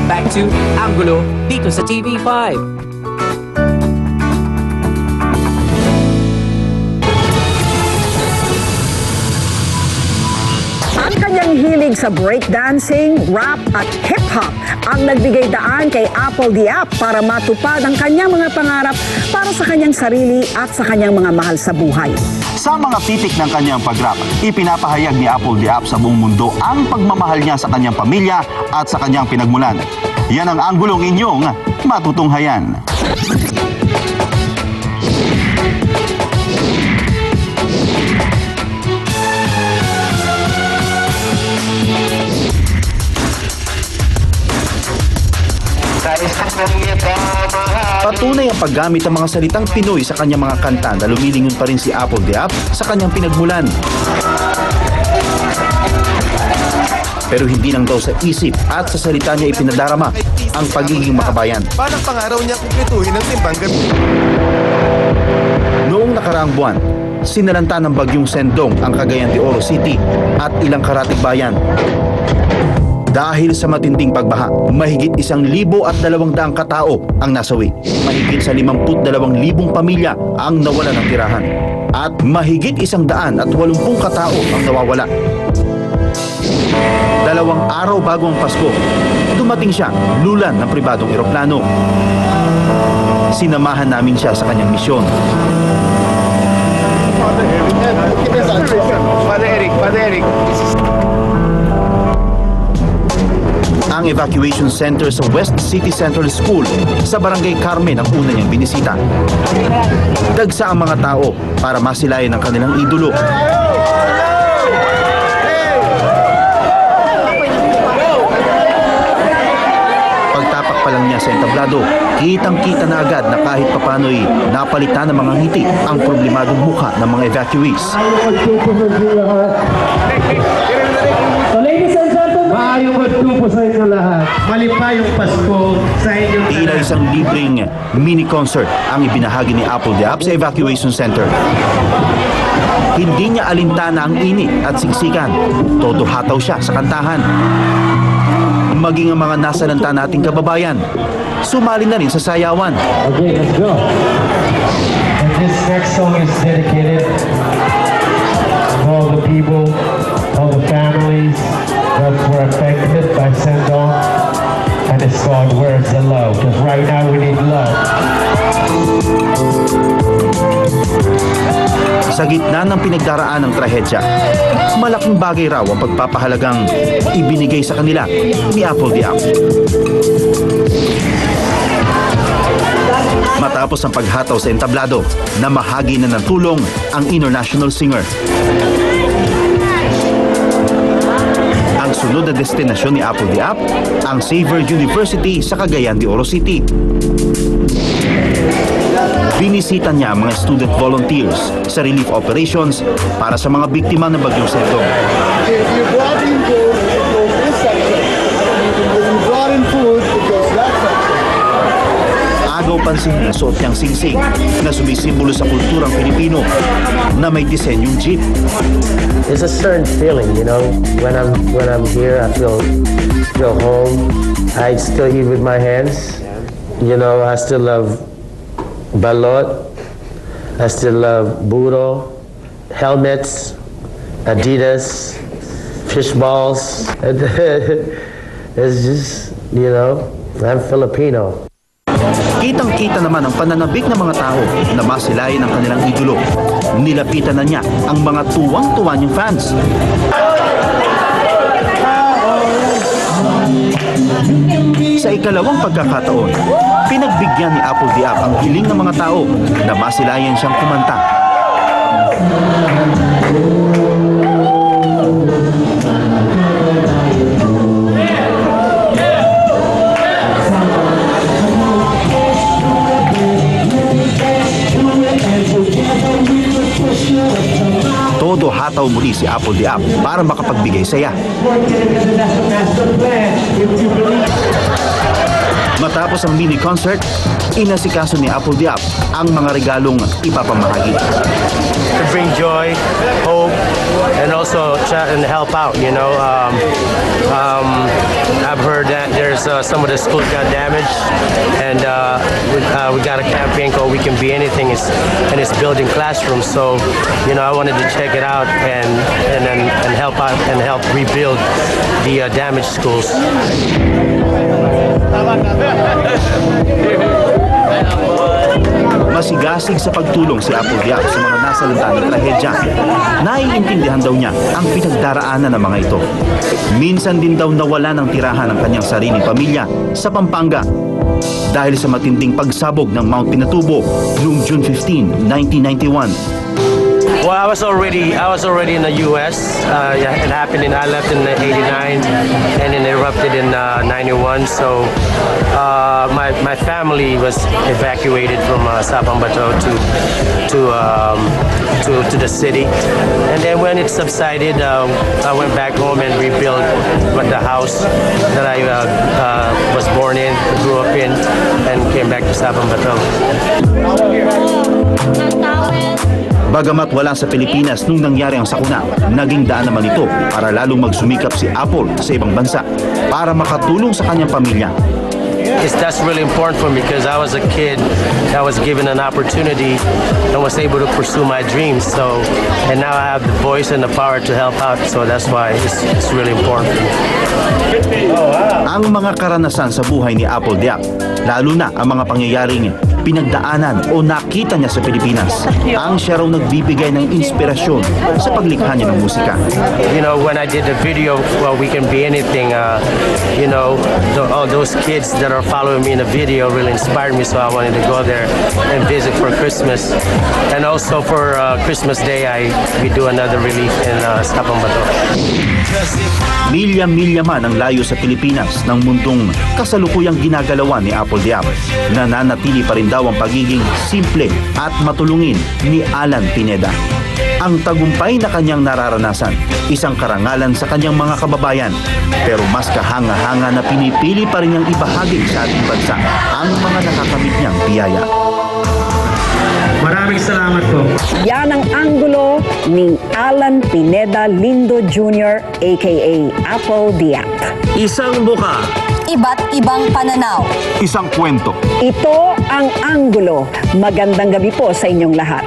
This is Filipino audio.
Back to Angulo dito sa TV5. Ang kanyang hilig sa breakdancing, rap at hip-hop ang nagbigay daan kay Apple the App para matupad ang kanyang mga pangarap para sa kanyang sarili at sa kanyang mga mahal sa buhay. Sa mga titik ng kanyang pag-rap, ipinapahayag ni Apple the App sa buong mundo ang pagmamahal niya sa kanyang pamilya at sa kanyang pinagmulan. Yan ang anggulong inyong matutunghayan. Patunay ang paggamit ng mga salitang Pinoy sa kanyang mga kanta na lumilingon pa rin si Apple the App sa kanyang pinagmulan. Pero hindi lang daw sa isip at sa salita niya ipinadarama ang pagiging makabayan. Parang pangaraw niya kumpletuhin ang timbang gabi. Noong nakaraang buwan, sinalanta ng bagyong Sendong ang Cagayan de Oro City at ilang karatig bayan. Dahil sa matinding pagbaha, mahigit 1,200 katao ang nasawi. Mahigit sa 52,000 pamilya ang nawala ng tirahan. At mahigit 180 katao ang nawawala. 2 araw bago ang Pasko, dumating siya lulan ng pribadong eroplano. Sinamahan namin siya sa kanyang misyon. Father Eric. Ang evacuation center sa West City Central School sa Barangay Carmen ang una niyang binisita. Dagsa ang mga tao para masilayan ang kanilang idolo. Pagtapak pa lang niya sa entablado, kitang-kita na agad na kahit papano'y napalitan ng mga ngiti ang problemadong mukha ng mga evacuees. Maayong magtupo sa inyo lahat. Malipayong Pasko sa inyo. Tila isang libreng mini-concert ang ibinahagi ni Apple the App sa evacuation center. Hindi niya alintana ang init at siksikan. Todo hataw siya sa kantahan. Maging ang mga nasalanta nating kababayan, sumali na rin sa sayawan. Okay, let's go. And this next song is dedicated to all the people, all the families that were affected by Sendong, and it's called Words of Love, because right now we need love. Sa gitna ng pinagdaraan ng trahedya, malaking bagay raw ang pagpapahalagang ibinigay sa kanila ni Apple the App. Matapos ang paghataw sa entablado, namahagi na ng tulong ang international singer. Ang sunod na destinasyon ni Apple the App, ang Xavier University sa Cagayan de Oro City. Binisita niya ang mga student volunteers sa relief operations para sa mga biktima ng bagyong Sendong. Agaw pansin ng suot niyang singsing na sumisimbolo sa kulturang Pilipino na may disenyong jeep. It's a certain feeling, you know. When I'm here, I feel home. I still eat with my hands. You know, I still love balot. I still love burro, helmets, Adidas, fish balls. It's just, you know, I'm Filipino. Kitang-kita naman ang pananabik ng mga tao na masilayan ang kanilang idolo. Nilapitan na niya ang mga tuwang-tuwa niyang fans. Sa ikalawang pagkakataon, pinagbigyan ni Apple the App ang hiling ng mga tao na masilayan siyang kumanta. Todo hataw muli si Apple the App para makapagbigay saya. Matapos ang mini-concert, inasikaso ni Apple the App ang mga regalong ipapamahagi. To bring joy, hope, and also chat and help out, you know. I've heard that there's there's some of the schools got damaged, and we got a campaign called "We Can Be Anything," and it's building classrooms. So, I wanted to check it out and help out and help rebuild the damaged schools. Masigasig sa pagtulong si Apple Diap sa mga nasalanta ng trahedya. Naiintindihan daw niya ang pinagdaraanan ng mga ito. Minsan din daw nawala ng tirahan ng kanyang sariling pamilya sa Pampanga dahil sa matinding pagsabog ng Mount Pinatubo noong June 15, 1991. Well, I was already in the U.S. It happened I left in '89, and then erupted in '91. So my family was evacuated from Sabang Bato to the city, and then when it subsided, I went back home and rebuilt the house that I was born in, grew up in, and came back to Sabang Bato. Bagamat wala sa Pilipinas nung nangyari ang sakuna, naging daan naman ito para lalong magsumikap si Apple sa ibang bansa para makatulong sa kanyang pamilya. That's really important for me because I was a kid that was given an opportunity and was able to pursue my dreams. So, and now I have the voice and the power to help out. So that's why it's really important for me. Ang mga karanasan sa buhay ni Apple Diap, lalo na ang mga pangyayaring pinagdaanan o nakita niya sa Pilipinas, ang siya raw nagbibigay ng inspirasyon sa paglikha niya ng musika. When I did the video, well, "We Can Be Anything," all those kids that are following me in the video really inspired me, so I wanted to go there and visit for Christmas. And also for Christmas Day, we do another relief in Sabang Bato. Milya-milya man ang layo sa Pilipinas ng mundong kasalukuyang ginagalawan ni Apple Diap, nananatili pa rin daw ang pagiging simple at matulungin ni Alan Pineda. Ang tagumpay na kanyang nararanasan, isang karangalan sa kanyang mga kababayan, pero mas kahanga-hanga na pinipili pa rin niyang ibahagi sa ating bansa ang mga nakakamit niyang biyaya. Maraming salamat po. Yan ang anggulo ni Alan Pineda Lindo Jr. aka Apple Diap. Isang buka. Iba't ibang pananaw. Isang kwento. Ito ang anggulo. Magandang gabi po sa inyong lahat.